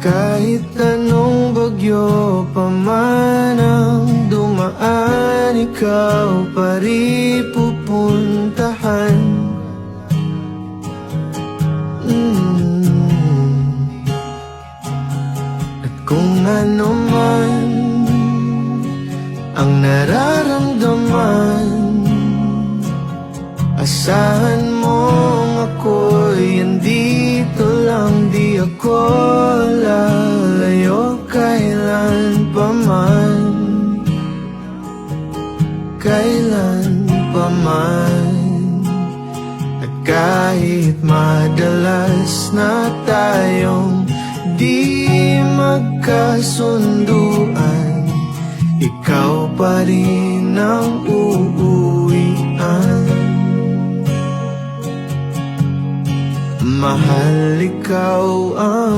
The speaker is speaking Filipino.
Kahit anong bagyo pa man ang dumaan, ikaw pa rin pupuntahan. At kung ano man ang nararamdaman, asahan mong ako'y andito lang. Di ako lalayo kailan pa man, kailan pa man. At kahit madalas na tayong di magkasunduan, ikaw pa rin ang uuwian. Mahal, ikaw ang